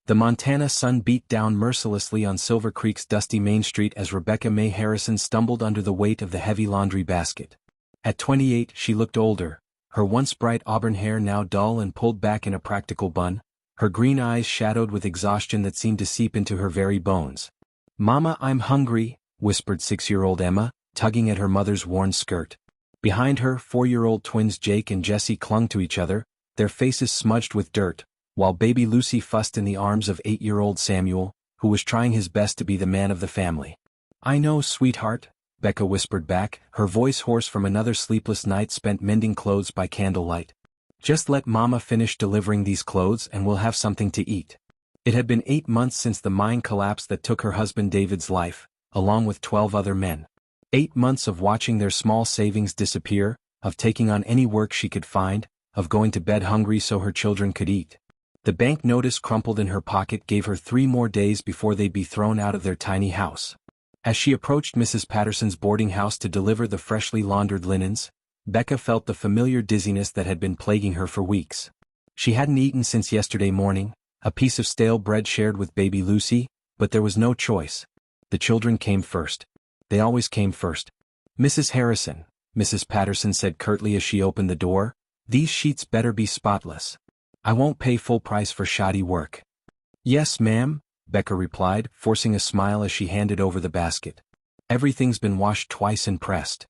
The Montana sun beat down mercilessly on Silver Creek's dusty Main Street as Rebecca May Harrison stumbled under the weight of the heavy laundry basket. At 28, she looked older, her once bright auburn hair now dull and pulled back in a practical bun, her green eyes shadowed with exhaustion that seemed to seep into her very bones. "Mama, I'm hungry," whispered 6-year-old Emma, tugging at her mother's worn skirt. Behind her, 4-year-old twins Jake and Jesse clung to each other, their faces smudged with dirt, while baby Lucy fussed in the arms of 8-year-old Samuel, who was trying his best to be the man of the family. "I know, sweetheart," Becca whispered back, her voice hoarse from another sleepless night spent mending clothes by candlelight. "Just let Mama finish delivering these clothes and we'll have something to eat." It had been 8 months since the mine collapse that took her husband David's life, along with 12 other men. 8 months of watching their small savings disappear, of taking on any work she could find, of going to bed hungry so her children could eat. The bank notice crumpled in her pocket gave her 3 more days before they'd be thrown out of their tiny house. As she approached Mrs. Patterson's boarding house to deliver the freshly laundered linens, Becca felt the familiar dizziness that had been plaguing her for weeks. She hadn't eaten since yesterday morning, a piece of stale bread shared with baby Lucy, but there was no choice. The children came first. They always came first. "Mrs. Harrison," Mrs. Patterson said curtly as she opened the door, "these sheets better be spotless. I won't pay full price for shoddy work." "Yes, ma'am," Becca replied, forcing a smile as she handed over the basket. "Everything's been washed twice and pressed."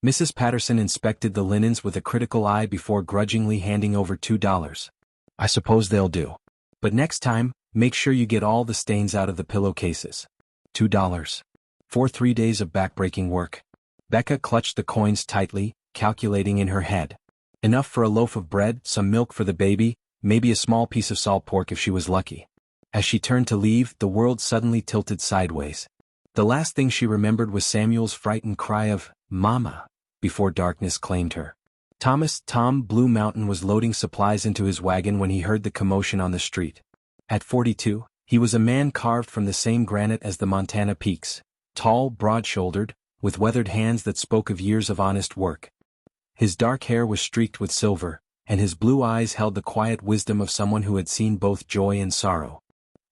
Mrs. Patterson inspected the linens with a critical eye before grudgingly handing over $2. "I suppose they'll do. But next time, make sure you get all the stains out of the pillowcases." $2. For 3 days of backbreaking work. Becca clutched the coins tightly, calculating in her head. Enough for a loaf of bread, some milk for the baby, maybe a small piece of salt pork if she was lucky. As she turned to leave, the world suddenly tilted sideways. The last thing she remembered was Samuel's frightened cry of, "Mama," before darkness claimed her. Tom Blue Mountain was loading supplies into his wagon when he heard the commotion on the street. At 42, he was a man carved from the same granite as the Montana peaks, tall, broad-shouldered, with weathered hands that spoke of years of honest work. His dark hair was streaked with silver, and his blue eyes held the quiet wisdom of someone who had seen both joy and sorrow.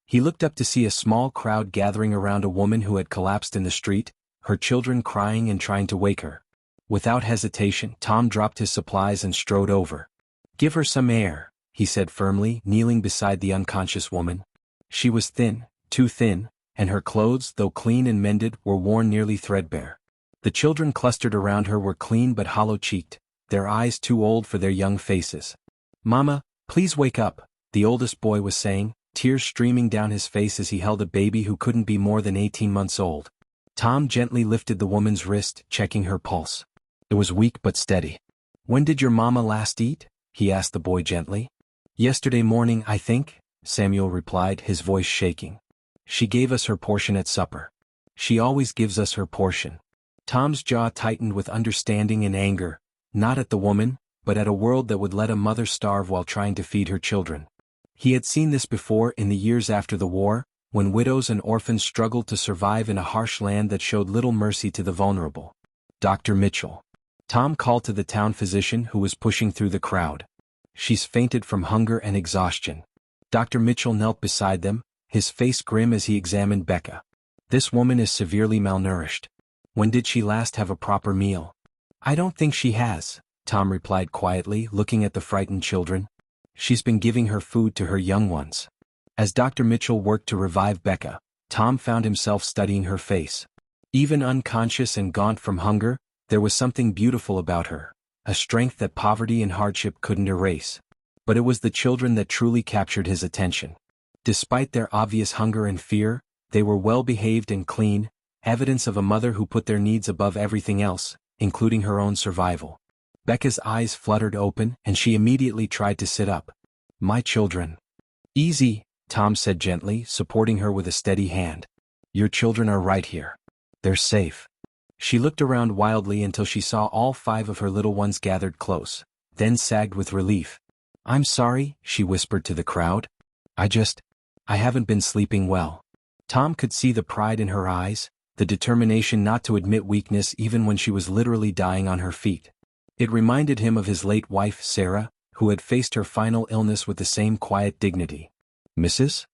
He looked up to see a small crowd gathering around a woman who had collapsed in the street, her children crying and trying to wake her. Without hesitation, Tom dropped his supplies and strode over. "Give her some air," he said firmly, kneeling beside the unconscious woman. She was thin, too thin, and her clothes, though clean and mended, were worn nearly threadbare. The children clustered around her were clean but hollow-cheeked, their eyes too old for their young faces. "Mama, please wake up," the oldest boy was saying, tears streaming down his face as he held a baby who couldn't be more than 18 months old. Tom gently lifted the woman's wrist, checking her pulse. It was weak but steady. "When did your mama last eat?" he asked the boy gently. "Yesterday morning, I think," Samuel replied, his voice shaking. "She gave us her portion at supper. She always gives us her portion." Tom's jaw tightened with understanding and anger, not at the woman, but at a world that would let a mother starve while trying to feed her children. He had seen this before in the years after the war, when widows and orphans struggled to survive in a harsh land that showed little mercy to the vulnerable. "Dr. Mitchell." Tom called to the town physician who was pushing through the crowd. "She's fainted from hunger and exhaustion." Dr. Mitchell knelt beside them, his face grim as he examined Becca. "This woman is severely malnourished. When did she last have a proper meal?" "I don't think she has," Tom replied quietly, looking at the frightened children. "She's been giving her food to her young ones." As Dr. Mitchell worked to revive Becca, Tom found himself studying her face. Even unconscious and gaunt from hunger, there was something beautiful about her, a strength that poverty and hardship couldn't erase. But it was the children that truly captured his attention. Despite their obvious hunger and fear, they were well-behaved and clean, evidence of a mother who put their needs above everything else, including her own survival. Becca's eyes fluttered open and she immediately tried to sit up. "My children." "Easy," Tom said gently, supporting her with a steady hand. "Your children are right here. They're safe." She looked around wildly until she saw all 5 of her little ones gathered close, then sagged with relief. "I'm sorry," she whispered to the crowd. I haven't been sleeping well." Tom could see the pride in her eyes, the determination not to admit weakness even when she was literally dying on her feet. It reminded him of his late wife, Sarah, who had faced her final illness with the same quiet dignity. "Mrs.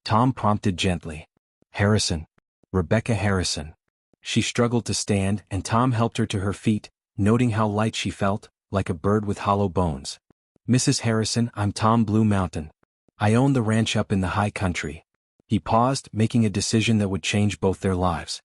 Tom prompted gently. Harrison. Rebecca Harrison. She struggled to stand, and Tom helped her to her feet, noting how light she felt, like a bird with hollow bones. Mrs. Harrison, I'm Tom Blue Mountain. I own the ranch up in the high country. He paused, making a decision that would change both their lives.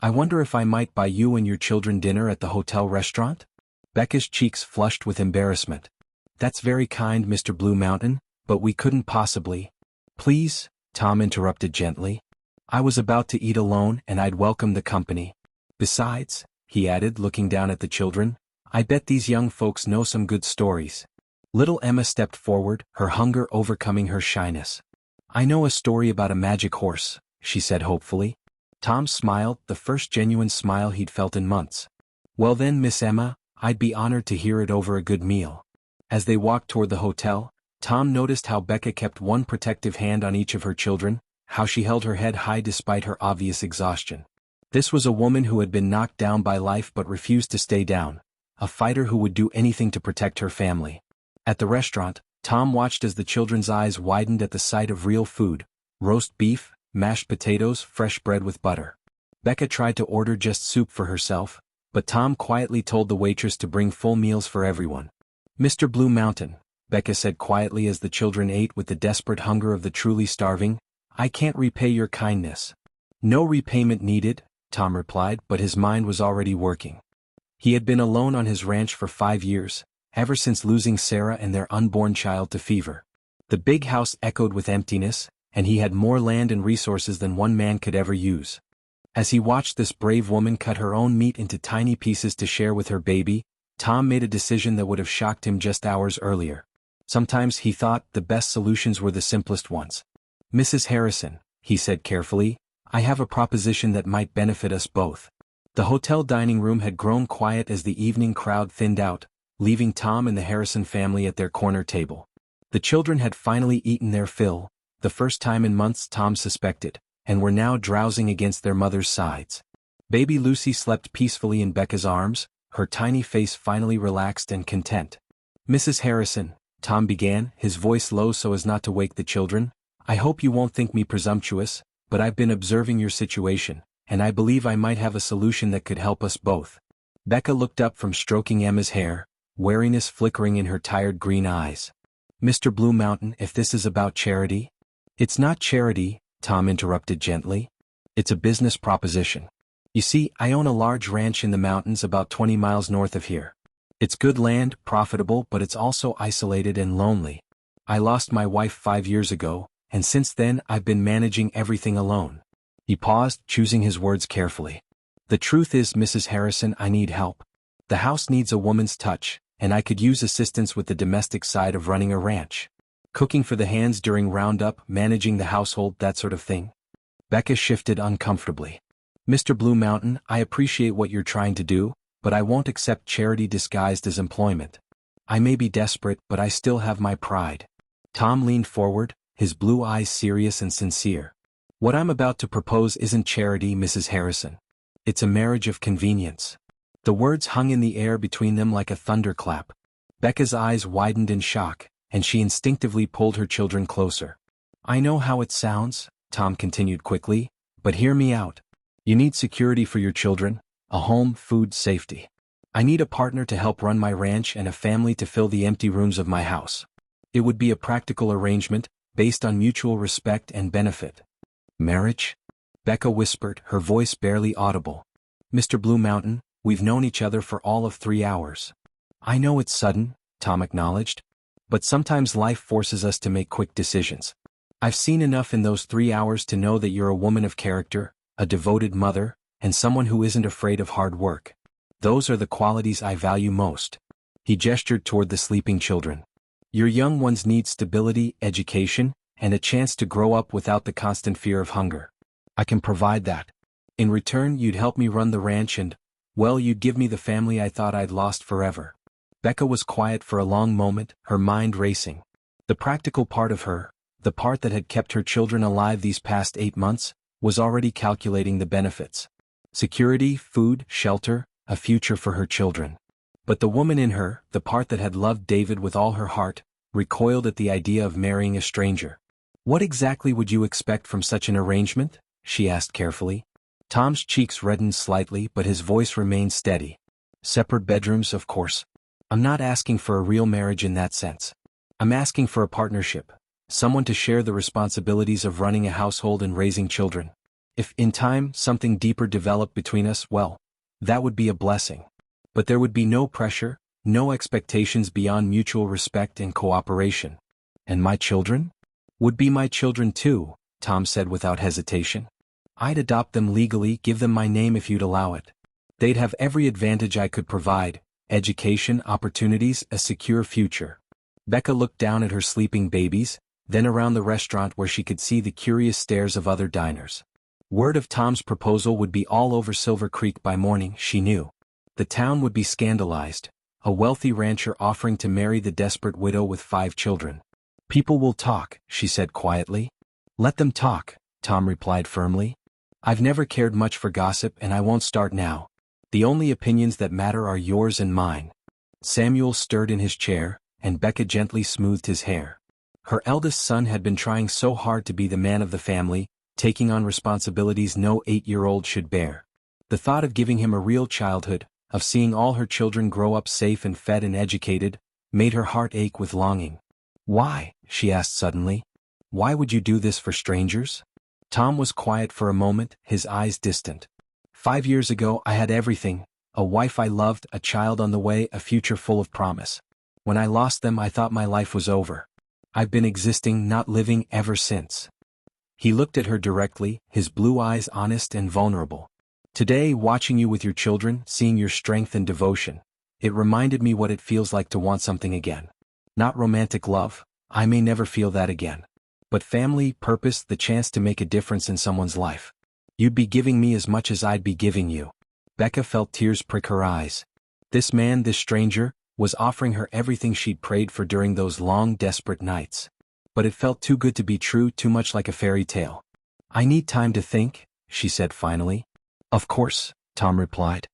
I wonder if I might buy you and your children dinner at the hotel restaurant? Becca's cheeks flushed with embarrassment. That's very kind, Mr. Blue Mountain, but we couldn't possibly. Please, Tom interrupted gently. I was about to eat alone and I'd welcome the company. Besides, he added, looking down at the children, I bet these young folks know some good stories. Little Emma stepped forward, her hunger overcoming her shyness. I know a story about a magic horse, she said hopefully. Tom smiled, the first genuine smile he'd felt in months. Well then, Miss Emma, I'd be honored to hear it over a good meal. As they walked toward the hotel, Tom noticed how Becca kept one protective hand on each of her children, how she held her head high despite her obvious exhaustion. This was a woman who had been knocked down by life but refused to stay down, a fighter who would do anything to protect her family. At the restaurant, Tom watched as the children's eyes widened at the sight of real food: roast beef, mashed potatoes, fresh bread with butter. Becca tried to order just soup for herself, but Tom quietly told the waitress to bring full meals for everyone. Mr. Blue Mountain, Becca said quietly as the children ate with the desperate hunger of the truly starving, I can't repay your kindness. No repayment needed, Tom replied, but his mind was already working. He had been alone on his ranch for 5 years, ever since losing Sarah and their unborn child to fever. The big house echoed with emptiness, and he had more land and resources than one man could ever use. As he watched this brave woman cut her own meat into tiny pieces to share with her baby, Tom made a decision that would have shocked him just hours earlier. Sometimes, he thought, the best solutions were the simplest ones. Mrs. Harrison, he said carefully, I have a proposition that might benefit us both. The hotel dining room had grown quiet as the evening crowd thinned out, leaving Tom and the Harrison family at their corner table. The children had finally eaten their fill, the first time in months Tom suspected, and were now drowsing against their mother's sides. Baby Lucy slept peacefully in Becca's arms, her tiny face finally relaxed and content. Mrs. Harrison, Tom began, his voice low so as not to wake the children, I hope you won't think me presumptuous, but I've been observing your situation, and I believe I might have a solution that could help us both. Becca looked up from stroking Emma's hair, wariness flickering in her tired green eyes. Mr. Blue Mountain, if this is about charity? It's not charity, Tom interrupted gently. It's a business proposition. You see, I own a large ranch in the mountains about 20 miles north of here. It's good land, profitable, but it's also isolated and lonely. I lost my wife 5 years ago, and since then I've been managing everything alone. He paused, choosing his words carefully. The truth is, Mrs. Harrison, I need help. The house needs a woman's touch, and I could use assistance with the domestic side of running a ranch. Cooking for the hands during roundup, managing the household, that sort of thing. Becca shifted uncomfortably. Mr. Blue Mountain, I appreciate what you're trying to do, but I won't accept charity disguised as employment. I may be desperate, but I still have my pride. Tom leaned forward, his blue eyes serious and sincere. What I'm about to propose isn't charity, Mrs. Harrison. It's a marriage of convenience. The words hung in the air between them like a thunderclap. Becca's eyes widened in shock, and she instinctively pulled her children closer. I know how it sounds, Tom continued quickly, but hear me out. You need security for your children, a home, food, safety. I need a partner to help run my ranch and a family to fill the empty rooms of my house. It would be a practical arrangement, based on mutual respect and benefit. Marriage? Becca whispered, her voice barely audible. Mr. Blue Mountain, we've known each other for all of 3 hours. I know it's sudden, Tom acknowledged, but sometimes life forces us to make quick decisions. I've seen enough in those 3 hours to know that you're a woman of character, a devoted mother, and someone who isn't afraid of hard work. Those are the qualities I value most. He gestured toward the sleeping children. Your young ones need stability, education, and a chance to grow up without the constant fear of hunger. I can provide that. In return, you'd help me run the ranch and, well, you'd give me the family I thought I'd lost forever. Becca was quiet for a long moment, her mind racing. The practical part of her, the part that had kept her children alive these past 8 months, was already calculating the benefits. Security, food, shelter, a future for her children. But the woman in her, the part that had loved David with all her heart, recoiled at the idea of marrying a stranger. What exactly would you expect from such an arrangement? She asked carefully. Tom's cheeks reddened slightly, but his voice remained steady. Separate bedrooms, of course. I'm not asking for a real marriage in that sense. I'm asking for a partnership. Someone to share the responsibilities of running a household and raising children. If, in time, something deeper developed between us, well, that would be a blessing. But there would be no pressure, no expectations beyond mutual respect and cooperation. And my children? Would be my children too, Tom said without hesitation. I'd adopt them legally, give them my name if you'd allow it. They'd have every advantage I could provide: education, opportunities, a secure future. Becca looked down at her sleeping babies, then around the restaurant where she could see the curious stares of other diners. Word of Tom's proposal would be all over Silver Creek by morning, she knew. The town would be scandalized, a wealthy rancher offering to marry the desperate widow with 5 children. People will talk, she said quietly. Let them talk, Tom replied firmly. I've never cared much for gossip and I won't start now. The only opinions that matter are yours and mine. Samuel stirred in his chair, and Becca gently smoothed his hair. Her eldest son had been trying so hard to be the man of the family, taking on responsibilities no 8-year-old should bear. The thought of giving him a real childhood, of seeing all her children grow up safe and fed and educated, made her heart ache with longing. Why? She asked suddenly. Why would you do this for strangers? Tom was quiet for a moment, his eyes distant. 5 years ago I had everything: a wife I loved, a child on the way, a future full of promise. When I lost them I thought my life was over. I've been existing, not living, ever since. He looked at her directly, his blue eyes honest and vulnerable. Today, watching you with your children, seeing your strength and devotion, it reminded me what it feels like to want something again. Not romantic love, I may never feel that again. But family, purpose, the chance to make a difference in someone's life. You'd be giving me as much as I'd be giving you. Becca felt tears prick her eyes. This man, this stranger, was offering her everything she'd prayed for during those long, desperate nights. But it felt too good to be true, too much like a fairy tale. I need time to think, she said finally. Of course, Tom replied.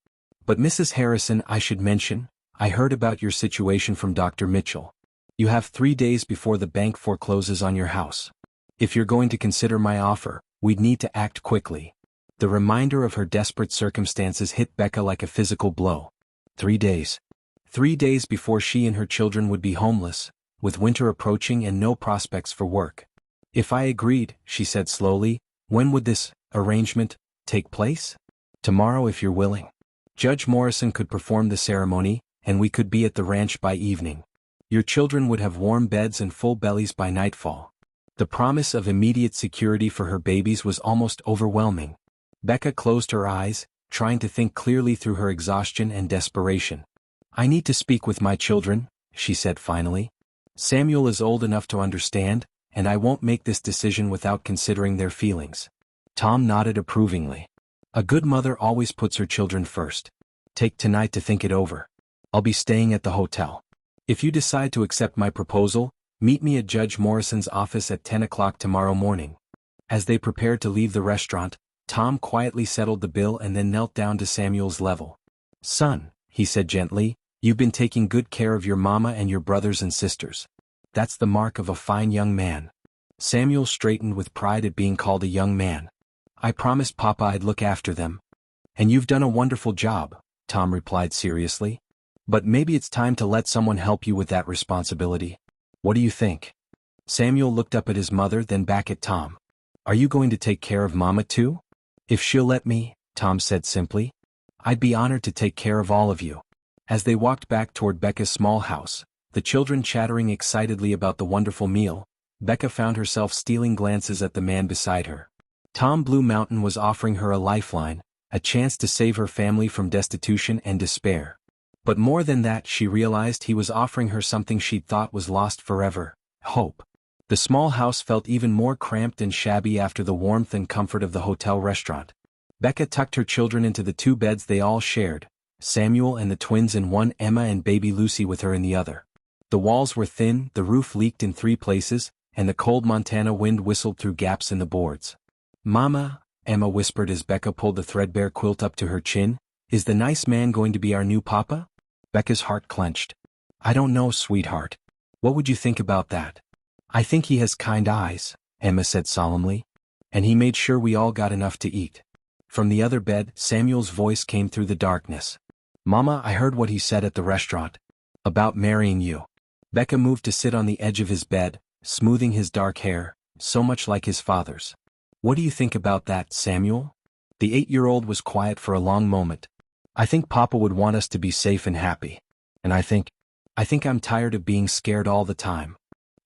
But Mrs. Harrison, I should mention, I heard about your situation from Dr. Mitchell. You have 3 days before the bank forecloses on your house. If you're going to consider my offer, we'd need to act quickly. The reminder of her desperate circumstances hit Becca like a physical blow. 3 days. 3 days before she and her children would be homeless, with winter approaching and no prospects for work. If I agreed, she said slowly, when would this arrangement take place? Tomorrow if you're willing. Judge Morrison could perform the ceremony, and we could be at the ranch by evening. Your children would have warm beds and full bellies by nightfall. The promise of immediate security for her babies was almost overwhelming. Becca closed her eyes, trying to think clearly through her exhaustion and desperation. I need to speak with my children, she said finally. Samuel is old enough to understand, and I won't make this decision without considering their feelings. Tom nodded approvingly. A good mother always puts her children first. Take tonight to think it over. I'll be staying at the hotel. If you decide to accept my proposal, meet me at Judge Morrison's office at 10 o'clock tomorrow morning. As they prepared to leave the restaurant, Tom quietly settled the bill and then knelt down to Samuel's level. Son, he said gently, you've been taking good care of your mama and your brothers and sisters. That's the mark of a fine young man. Samuel straightened with pride at being called a young man. I promised Papa I'd look after them. And you've done a wonderful job, Tom replied seriously. But maybe it's time to let someone help you with that responsibility. What do you think? Samuel looked up at his mother, then back at Tom. Are you going to take care of Mama too? If she'll let me, Tom said simply. I'd be honored to take care of all of you. As they walked back toward Becca's small house, the children chattering excitedly about the wonderful meal, Becca found herself stealing glances at the man beside her. Tom Blue Mountain was offering her a lifeline, a chance to save her family from destitution and despair. But more than that, she realized he was offering her something she'd thought was lost forever: hope. The small house felt even more cramped and shabby after the warmth and comfort of the hotel restaurant. Becca tucked her children into the 2 beds they all shared, Samuel and the twins in one, Emma and baby Lucy with her in the other. The walls were thin, the roof leaked in 3 places, and the cold Montana wind whistled through gaps in the boards. Mama, Emma whispered as Becca pulled the threadbare quilt up to her chin, is the nice man going to be our new papa? Becca's heart clenched. I don't know, sweetheart. What would you think about that? I think he has kind eyes, Emma said solemnly. And he made sure we all got enough to eat. From the other bed, Samuel's voice came through the darkness. Mama, I heard what he said at the restaurant. About marrying you. Becca moved to sit on the edge of his bed, smoothing his dark hair, so much like his father's. What do you think about that, Samuel? The 8-year-old was quiet for a long moment. I think Papa would want us to be safe and happy. And I think I'm tired of being scared all the time.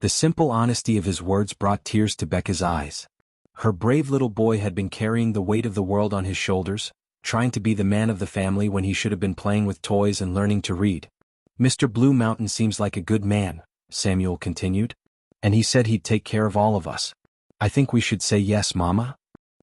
The simple honesty of his words brought tears to Becca's eyes. Her brave little boy had been carrying the weight of the world on his shoulders, trying to be the man of the family when he should have been playing with toys and learning to read. Mr. Blue Mountain seems like a good man, Samuel continued. And he said he'd take care of all of us. I think we should say yes, Mama.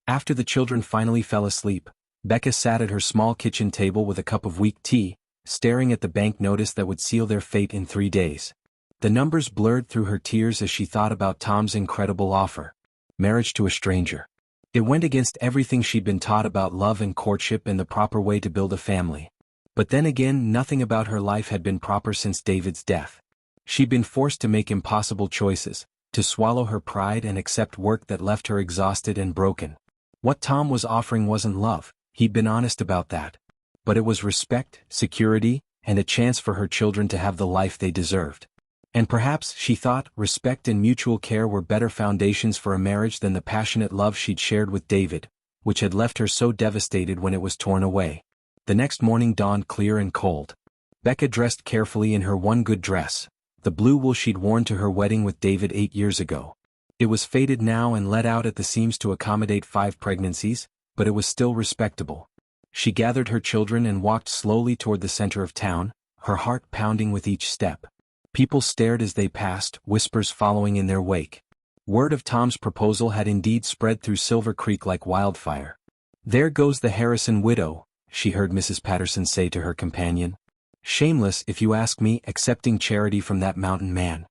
After the children finally fell asleep, Becca sat at her small kitchen table with a cup of weak tea, staring at the bank notice that would seal their fate in 3 days. The numbers blurred through her tears as she thought about Tom's incredible offer. Marriage to a stranger. It went against everything she'd been taught about love and courtship and the proper way to build a family. But then again, nothing about her life had been proper since David's death. She'd been forced to make impossible choices, to swallow her pride and accept work that left her exhausted and broken. What Tom was offering wasn't love, he'd been honest about that. But it was respect, security, and a chance for her children to have the life they deserved. And perhaps, she thought, respect and mutual care were better foundations for a marriage than the passionate love she'd shared with David, which had left her so devastated when it was torn away. The next morning dawned clear and cold. Becca dressed carefully in her one good dress, the blue wool she'd worn to her wedding with David 8 years ago. It was faded now and let out at the seams to accommodate 5 pregnancies, but it was still respectable. She gathered her children and walked slowly toward the center of town, her heart pounding with each step. People stared as they passed, whispers following in their wake. Word of Tom's proposal had indeed spread through Silver Creek like wildfire. There goes the Harrison widow, she heard Mrs. Patterson say to her companion. Shameless, if you ask me, accepting charity from that mountain man.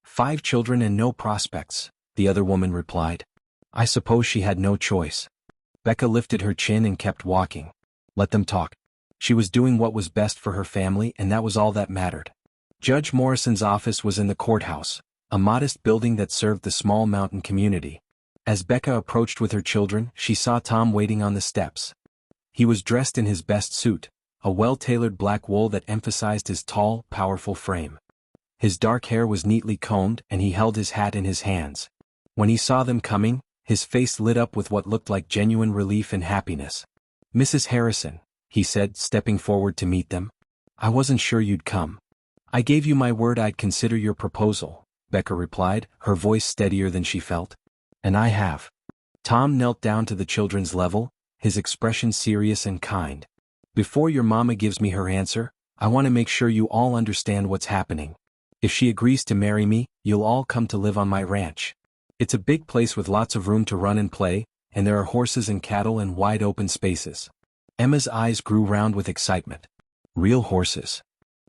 5 children and no prospects, the other woman replied. I suppose she had no choice. Becca lifted her chin and kept walking. Let them talk. She was doing what was best for her family, and that was all that mattered. Judge Morrison's office was in the courthouse, a modest building that served the small mountain community. As Becca approached with her children, she saw Tom waiting on the steps. He was dressed in his best suit, a well-tailored black wool that emphasized his tall, powerful frame. His dark hair was neatly combed and he held his hat in his hands. When he saw them coming, his face lit up with what looked like genuine relief and happiness. Mrs. Harrison, he said, stepping forward to meet them. I wasn't sure you'd come. I gave you my word I'd consider your proposal, Becca replied, her voice steadier than she felt. And I have. Tom knelt down to the children's level, his expression serious and kind. Before your mama gives me her answer, I want to make sure you all understand what's happening. If she agrees to marry me, you'll all come to live on my ranch. It's a big place with lots of room to run and play, and there are horses and cattle and wide open spaces. Emma's eyes grew round with excitement. Real horses.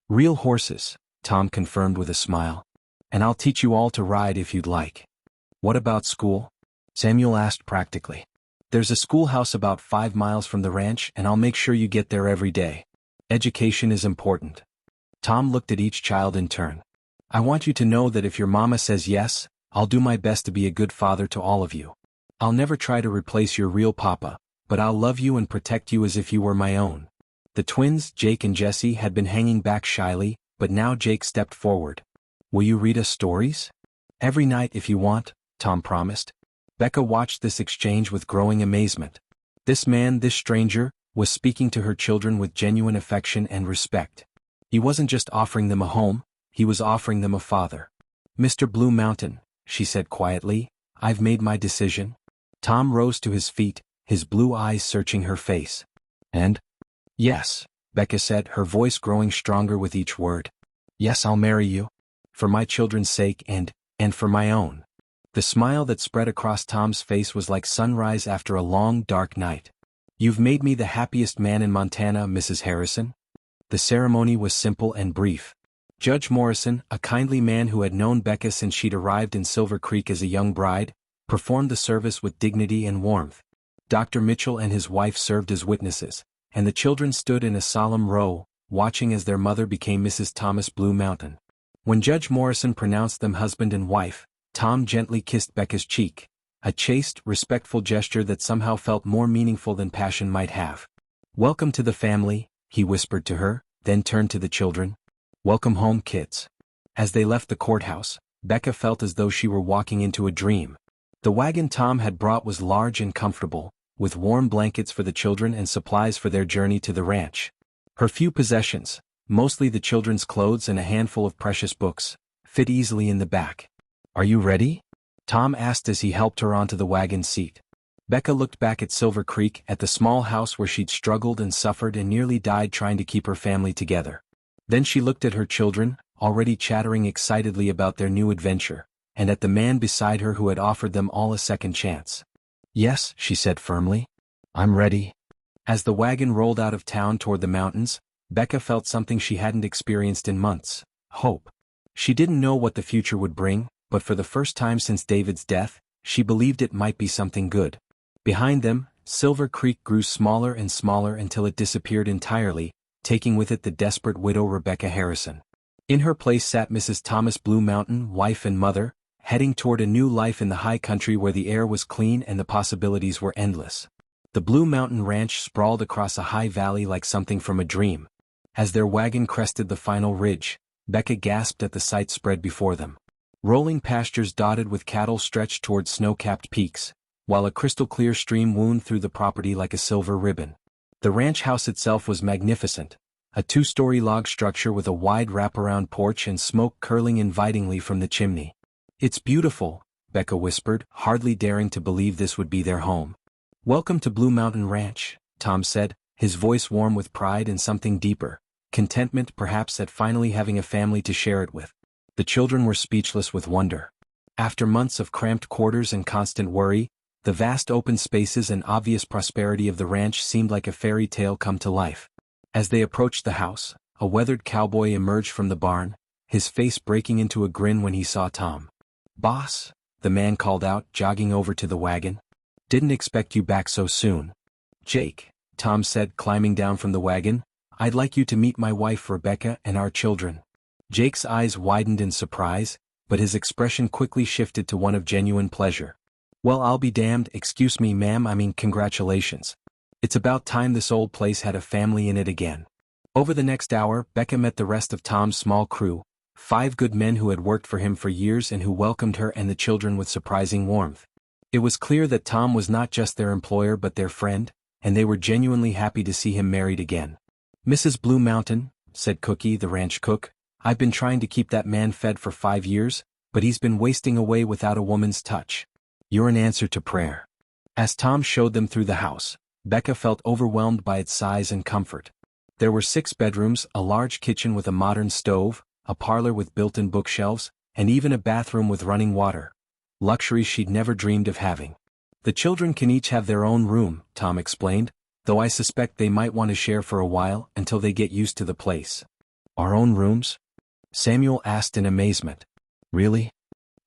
Real horses, Tom confirmed with a smile. And I'll teach you all to ride if you'd like. What about school? Samuel asked practically. There's a schoolhouse about 5 miles from the ranch and I'll make sure you get there every day. Education is important. Tom looked at each child in turn. I want you to know that if your mama says yes, I'll do my best to be a good father to all of you. I'll never try to replace your real papa, but I'll love you and protect you as if you were my own. The twins, Jake and Jesse, had been hanging back shyly, but now Jake stepped forward. Will you read us stories? Every night if you want, Tom promised. Becca watched this exchange with growing amazement. This man, this stranger, was speaking to her children with genuine affection and respect. He wasn't just offering them a home, he was offering them a father. Mr. Blue Mountain, she said quietly, I've made my decision. Tom rose to his feet, his blue eyes searching her face. And? Yes, Becca said, her voice growing stronger with each word. Yes, I'll marry you. For my children's sake and for my own. The smile that spread across Tom's face was like sunrise after a long, dark night. You've made me the happiest man in Montana, Mrs. Harrison. The ceremony was simple and brief. Judge Morrison, a kindly man who had known Becca since she'd arrived in Silver Creek as a young bride, performed the service with dignity and warmth. Dr. Mitchell and his wife served as witnesses, and the children stood in a solemn row, watching as their mother became Mrs. Thomas Blue Mountain. When Judge Morrison pronounced them husband and wife, Tom gently kissed Becca's cheek, a chaste, respectful gesture that somehow felt more meaningful than passion might have. "Welcome to the family," he whispered to her, then turned to the children. "Welcome home, kids." As they left the courthouse, Becca felt as though she were walking into a dream. The wagon Tom had brought was large and comfortable, with warm blankets for the children and supplies for their journey to the ranch. Her few possessions, mostly the children's clothes and a handful of precious books, fit easily in the back. "Are you ready?" Tom asked as he helped her onto the wagon seat. Becca looked back at Silver Creek, at the small house where she'd struggled and suffered and nearly died trying to keep her family together. Then she looked at her children, already chattering excitedly about their new adventure, and at the man beside her who had offered them all a second chance. "Yes," she said firmly. "I'm ready." As the wagon rolled out of town toward the mountains, Becca felt something she hadn't experienced in months: hope. She didn't know what the future would bring, but for the first time since David's death, she believed it might be something good. Behind them, Silver Creek grew smaller and smaller until it disappeared entirely, taking with it the desperate widow Rebecca Harrison. In her place sat Mrs. Thomas Blue Mountain, wife and mother, heading toward a new life in the high country where the air was clean and the possibilities were endless. The Blue Mountain Ranch sprawled across a high valley like something from a dream. As their wagon crested the final ridge, Becca gasped at the sight spread before them. Rolling pastures dotted with cattle stretched toward snow-capped peaks, while a crystal-clear stream wound through the property like a silver ribbon. The ranch house itself was magnificent, a two-story log structure with a wide wraparound porch and smoke curling invitingly from the chimney. "It's beautiful," Becca whispered, hardly daring to believe this would be their home. "Welcome to Blue Mountain Ranch," Tom said, his voice warm with pride and something deeper, contentment perhaps at finally having a family to share it with. The children were speechless with wonder. After months of cramped quarters and constant worry, the vast open spaces and obvious prosperity of the ranch seemed like a fairy tale come to life. As they approached the house, a weathered cowboy emerged from the barn, his face breaking into a grin when he saw Tom. "Boss," the man called out, jogging over to the wagon. "Didn't expect you back so soon." "Jake," Tom said, climbing down from the wagon, "I'd like you to meet my wife Rebecca and our children." Jake's eyes widened in surprise, but his expression quickly shifted to one of genuine pleasure. "Well, I'll be damned, excuse me ma'am, I mean congratulations. It's about time this old place had a family in it again." Over the next hour, Becca met the rest of Tom's small crew, 5 good men who had worked for him for years and who welcomed her and the children with surprising warmth. It was clear that Tom was not just their employer but their friend, and they were genuinely happy to see him married again. "Mrs. Blue Mountain," said Cookie, the ranch cook, "I've been trying to keep that man fed for 5 years, but he's been wasting away without a woman's touch. You're an answer to prayer." As Tom showed them through the house, Becca felt overwhelmed by its size and comfort. There were 6 bedrooms, a large kitchen with a modern stove, a parlor with built-in bookshelves, and even a bathroom with running water. Luxuries she'd never dreamed of having. "The children can each have their own room," Tom explained, "though I suspect they might want to share for a while until they get used to the place." "Our own rooms?" Samuel asked in amazement. "Really?"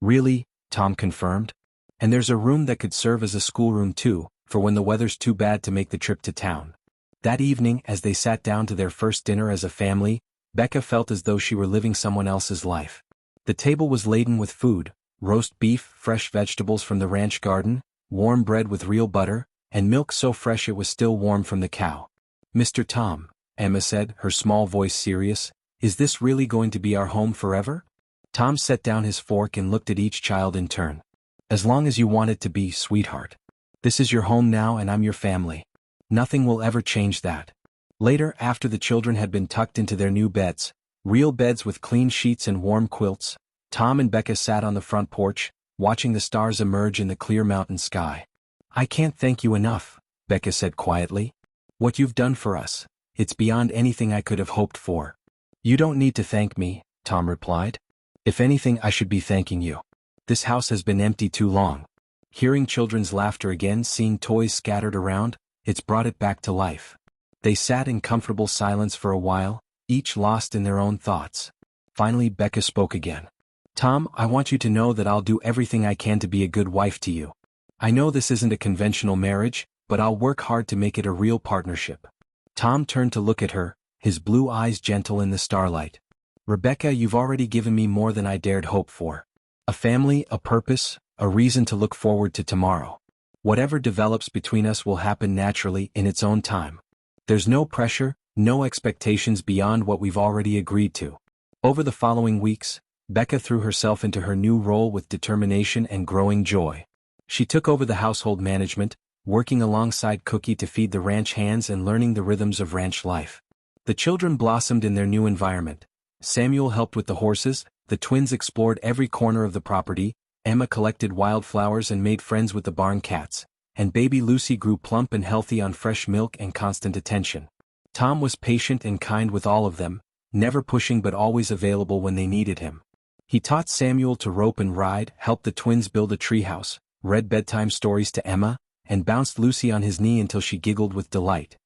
"Really," Tom confirmed. "And there's a room that could serve as a schoolroom too, for when the weather's too bad to make the trip to town." That evening, as they sat down to their first dinner as a family, Becca felt as though she were living someone else's life. The table was laden with food: roast beef, fresh vegetables from the ranch garden, warm bread with real butter, and milk so fresh it was still warm from the cow. "Mr. Tom," Emma said, her small voice serious, "is this really going to be our home forever?" Tom set down his fork and looked at each child in turn. "As long as you want it to be, sweetheart. This is your home now and I'm your family. Nothing will ever change that." Later, after the children had been tucked into their new beds, real beds with clean sheets and warm quilts, Tom and Becca sat on the front porch, watching the stars emerge in the clear mountain sky. "I can't thank you enough," Becca said quietly. "What you've done for us, it's beyond anything I could have hoped for." "You don't need to thank me," Tom replied. "If anything, I should be thanking you. This house has been empty too long." Hearing children's laughter again, seeing toys scattered around, it's brought it back to life. They sat in comfortable silence for a while, each lost in their own thoughts. Finally, Becca spoke again. "Tom, I want you to know that I'll do everything I can to be a good wife to you. I know this isn't a conventional marriage, but I'll work hard to make it a real partnership." Tom turned to look at her, his blue eyes gentle in the starlight. "Rebecca, you've already given me more than I dared hope for. A family, a purpose, a reason to look forward to tomorrow. Whatever develops between us will happen naturally in its own time. There's no pressure, no expectations beyond what we've already agreed to. Over the following weeks, Becca threw herself into her new role with determination and growing joy. She took over the household management, working alongside Cookie to feed the ranch hands and learning the rhythms of ranch life. The children blossomed in their new environment. Samuel helped with the horses, the twins explored every corner of the property, Emma collected wildflowers and made friends with the barn cats, and baby Lucy grew plump and healthy on fresh milk and constant attention. Tom was patient and kind with all of them, never pushing but always available when they needed him. He taught Samuel to rope and ride, helped the twins build a treehouse, read bedtime stories to Emma, and bounced Lucy on his knee until she giggled with delight.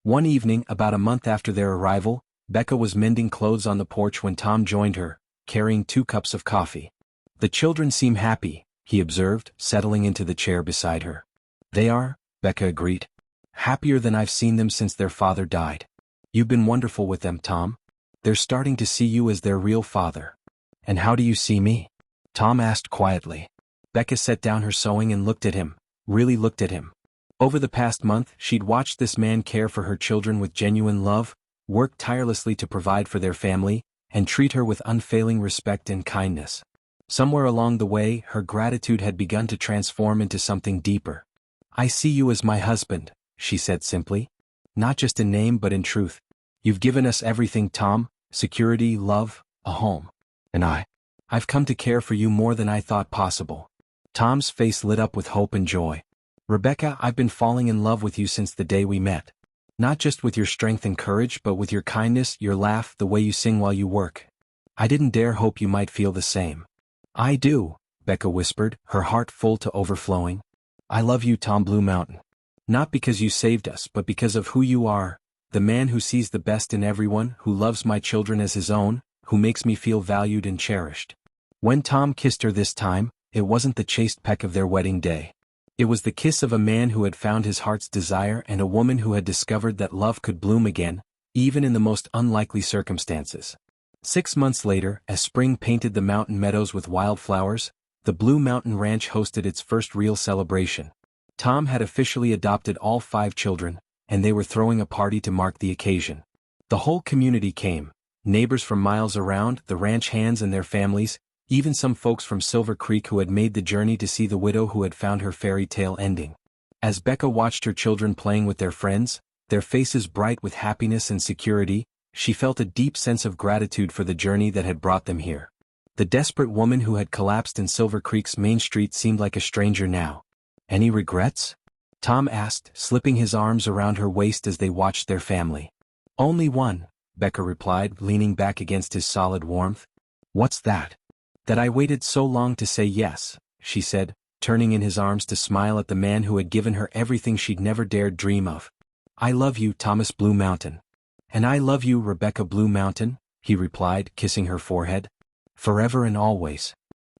One evening, about a month after their arrival, Becca was mending clothes on the porch when Tom joined her, carrying 2 cups of coffee. "The children seem happy," he observed, settling into the chair beside her. "They are," Becca agreed. "Happier than I've seen them since their father died. You've been wonderful with them, Tom. They're starting to see you as their real father." "And how do you see me?" Tom asked quietly. Becca set down her sewing and looked at him, really looked at him. Over the past month, she'd watched this man care for her children with genuine love, work tirelessly to provide for their family, and treat her with unfailing respect and kindness. Somewhere along the way, her gratitude had begun to transform into something deeper. "I see you as my husband," she said simply. "Not just in name but in truth. You've given us everything, Tom, security, love, a home. And I've come to care for you more than I thought possible." Tom's face lit up with hope and joy. "Rebecca, I've been falling in love with you since the day we met. Not just with your strength and courage but with your kindness, your laugh, the way you sing while you work. I didn't dare hope you might feel the same." "I do," Becca whispered, her heart full to overflowing. "I love you, Tom Blue Mountain. Not because you saved us but because of who you are, the man who sees the best in everyone, who loves my children as his own, who makes me feel valued and cherished." When Tom kissed her this time, it wasn't the chaste peck of their wedding day. It was the kiss of a man who had found his heart's desire and a woman who had discovered that love could bloom again, even in the most unlikely circumstances. 6 months later, as spring painted the mountain meadows with wildflowers, the Blue Mountain Ranch hosted its first real celebration. Tom had officially adopted all 5 children, and they were throwing a party to mark the occasion. The whole community came, neighbors from miles around, the ranch hands and their families, even some folks from Silver Creek who had made the journey to see the widow who had found her fairy tale ending. As Becca watched her children playing with their friends, their faces bright with happiness and security, she felt a deep sense of gratitude for the journey that had brought them here. The desperate woman who had collapsed in Silver Creek's main street seemed like a stranger now. "Any regrets?" Tom asked, slipping his arms around her waist as they watched their family. "Only one," Becca replied, leaning back against his solid warmth. "What's that?" "That I waited so long to say yes," she said, turning in his arms to smile at the man who had given her everything she'd never dared dream of. "I love you, Thomas Blue Mountain." "And I love you, Rebecca Blue Mountain," he replied, kissing her forehead. "Forever and always."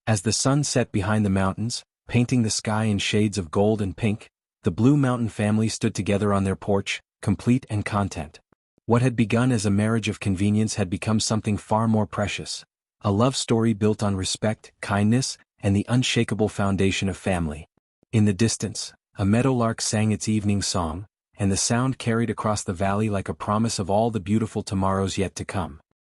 As the sun set behind the mountains, painting the sky in shades of gold and pink, the Blue Mountain family stood together on their porch, complete and content. What had begun as a marriage of convenience had become something far more precious. A love story built on respect, kindness, and the unshakable foundation of family. In the distance, a meadowlark sang its evening song, and the sound carried across the valley like a promise of all the beautiful tomorrows yet to come.